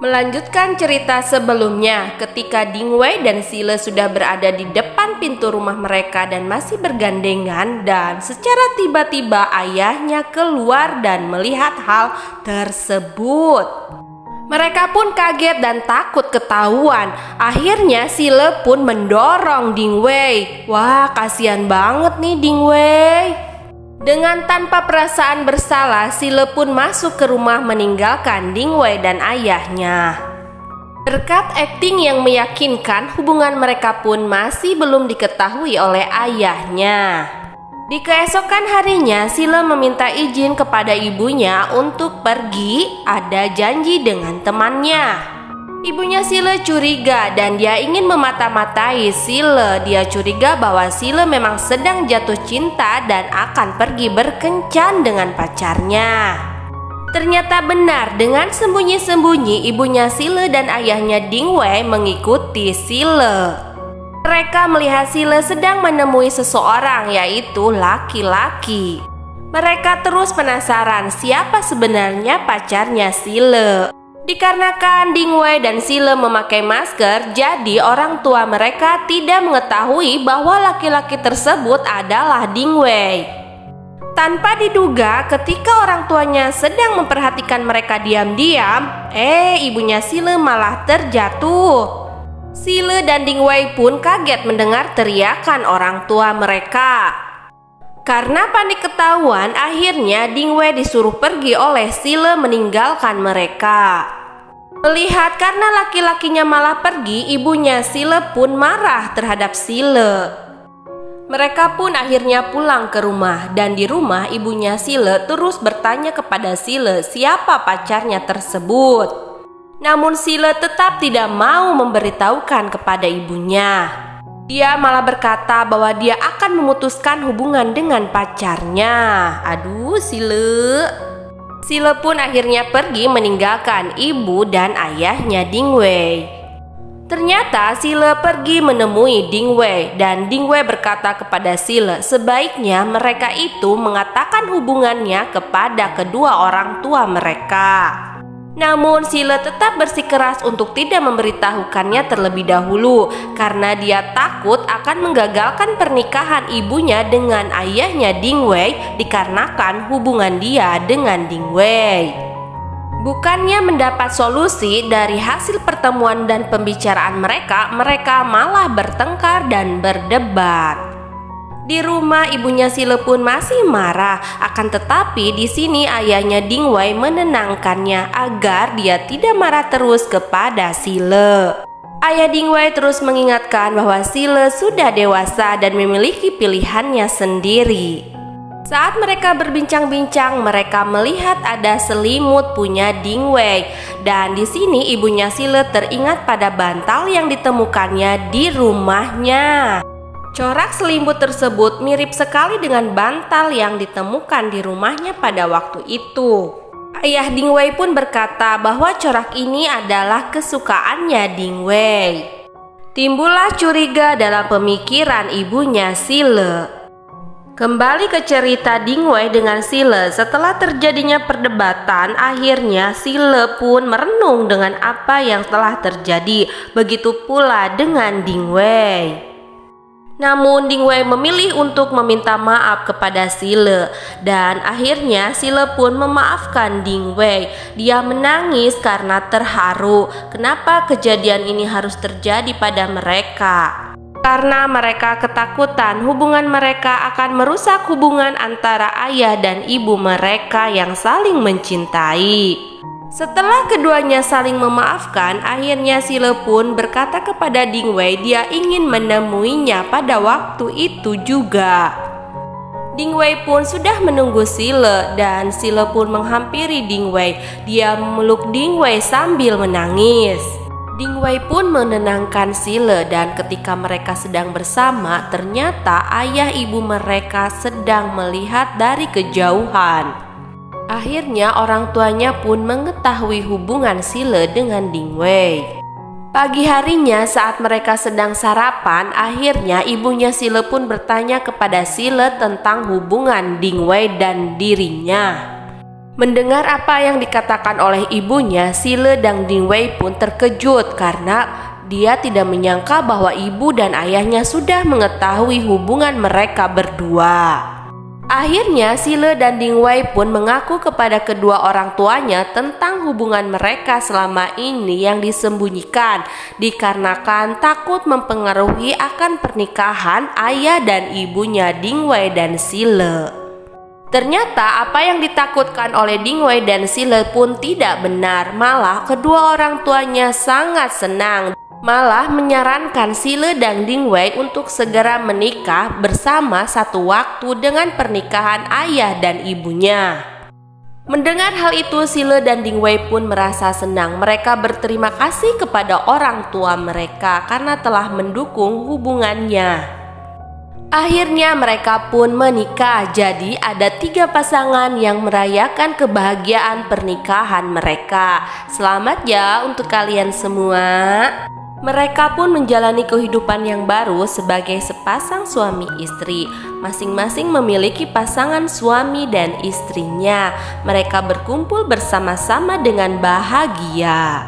Melanjutkan cerita sebelumnya, ketika Dingwei dan Sile sudah berada di depan pintu rumah mereka dan masih bergandengan, dan secara tiba-tiba ayahnya keluar dan melihat hal tersebut. Mereka pun kaget dan takut ketahuan. Akhirnya Sile pun mendorong Dingwei. Wah, kasihan banget nih Dingwei. Dengan tanpa perasaan bersalah, Sile pun masuk ke rumah meninggalkan Dingwei dan ayahnya. Berkat akting yang meyakinkan, hubungan mereka pun masih belum diketahui oleh ayahnya. Di keesokan harinya, Sile meminta izin kepada ibunya untuk pergi, ada janji dengan temannya. Ibunya Sile curiga dan dia ingin memata-matai Sile. Dia curiga bahwa Sile memang sedang jatuh cinta dan akan pergi berkencan dengan pacarnya. Ternyata benar, dengan sembunyi-sembunyi ibunya Sile dan ayahnya Dingwei mengikuti Sile. Mereka melihat Sile sedang menemui seseorang, yaitu laki-laki. Mereka terus penasaran siapa sebenarnya pacarnya Sile. Dikarenakan Dingwei dan Sile memakai masker, jadi orang tua mereka tidak mengetahui bahwa laki-laki tersebut adalah Dingwei. Tanpa diduga, ketika orang tuanya sedang memperhatikan mereka diam-diam, ibunya Sile malah terjatuh. Sile dan Dingwei pun kaget mendengar teriakan orang tua mereka. Karena panik ketahuan, akhirnya Dingwei disuruh pergi oleh Sile meninggalkan mereka. Melihat karena laki-lakinya malah pergi, ibunya Sile pun marah terhadap Sile. Mereka pun akhirnya pulang ke rumah, dan di rumah ibunya Sile terus bertanya kepada Sile siapa pacarnya tersebut. Namun Sile tetap tidak mau memberitahukan kepada ibunya. Dia malah berkata bahwa dia akan memutuskan hubungan dengan pacarnya. Aduh, Sile pun akhirnya pergi meninggalkan ibu dan ayahnya Dingwei. Ternyata Sile pergi menemui Dingwei dan Dingwei berkata kepada Sile sebaiknya mereka itu mengatakan hubungannya kepada kedua orang tua mereka. Namun Sile tetap bersikeras untuk tidak memberitahukannya terlebih dahulu karena dia takut akan menggagalkan pernikahan ibunya dengan ayahnya Dingwei dikarenakan hubungan dia dengan Dingwei. Bukannya mendapat solusi dari hasil pertemuan dan pembicaraan mereka malah bertengkar dan berdebat. Di rumah ibunya Sile pun masih marah, akan tetapi di sini ayahnya Dingwei menenangkannya agar dia tidak marah terus kepada Sile. Ayah Dingwei terus mengingatkan bahwa Sile sudah dewasa dan memiliki pilihannya sendiri. Saat mereka berbincang-bincang, mereka melihat ada selimut punya Dingwei dan di sini ibunya Sile teringat pada bantal yang ditemukannya di rumahnya. Corak selimut tersebut mirip sekali dengan bantal yang ditemukan di rumahnya pada waktu itu. Ayah Dingwei pun berkata bahwa corak ini adalah kesukaannya Dingwei. Timbullah curiga dalam pemikiran ibunya Sile. Kembali ke cerita Dingwei dengan Sile, setelah terjadinya perdebatan, akhirnya Sile pun merenung dengan apa yang telah terjadi. Begitu pula dengan Dingwei. Namun Dingwei memilih untuk meminta maaf kepada Sile dan akhirnya Sile pun memaafkan Dingwei. Dia menangis karena terharu. Kenapa kejadian ini harus terjadi pada mereka? Karena mereka ketakutan hubungan mereka akan merusak hubungan antara ayah dan ibu mereka yang saling mencintai. Setelah keduanya saling memaafkan, akhirnya Sile pun berkata kepada Dingwei dia ingin menemuinya pada waktu itu juga. Dingwei pun sudah menunggu Sile dan Sile pun menghampiri Dingwei. Dia memeluk Dingwei sambil menangis. Dingwei pun menenangkan Sile dan ketika mereka sedang bersama, ternyata ayah ibu mereka sedang melihat dari kejauhan. Akhirnya orang tuanya pun mengetahui hubungan Sile dengan Dingwei. Pagi harinya saat mereka sedang sarapan, akhirnya ibunya Sile pun bertanya kepada Sile tentang hubungan Dingwei dan dirinya. Mendengar apa yang dikatakan oleh ibunya, Sile dan Dingwei pun terkejut karena dia tidak menyangka bahwa ibu dan ayahnya sudah mengetahui hubungan mereka berdua. Akhirnya Sile dan Dingwei pun mengaku kepada kedua orang tuanya tentang hubungan mereka selama ini yang disembunyikan dikarenakan takut mempengaruhi akan pernikahan ayah dan ibunya Dingwei dan Sile. Ternyata apa yang ditakutkan oleh Dingwei dan Sile pun tidak benar, malah kedua orang tuanya sangat senang. Malah menyarankan Sile dan Dingwei untuk segera menikah bersama satu waktu dengan pernikahan ayah dan ibunya. Mendengar hal itu, Sile dan Dingwei pun merasa senang. Mereka berterima kasih kepada orang tua mereka karena telah mendukung hubungannya. Akhirnya mereka pun menikah. Jadi ada 3 pasangan yang merayakan kebahagiaan pernikahan mereka. Selamat ya untuk kalian semua. Mereka pun menjalani kehidupan yang baru sebagai sepasang suami istri. Masing-masing memiliki pasangan suami dan istrinya. Mereka berkumpul bersama-sama dengan bahagia.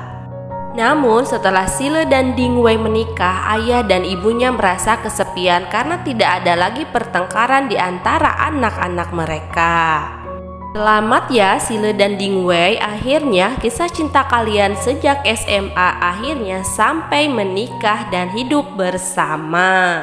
Namun setelah Sile dan Dingwei menikah, ayah dan ibunya merasa kesepian karena tidak ada lagi pertengkaran di antara anak-anak mereka. Selamat ya Sile dan Dingwei, akhirnya kisah cinta kalian sejak SMA akhirnya sampai menikah dan hidup bersama.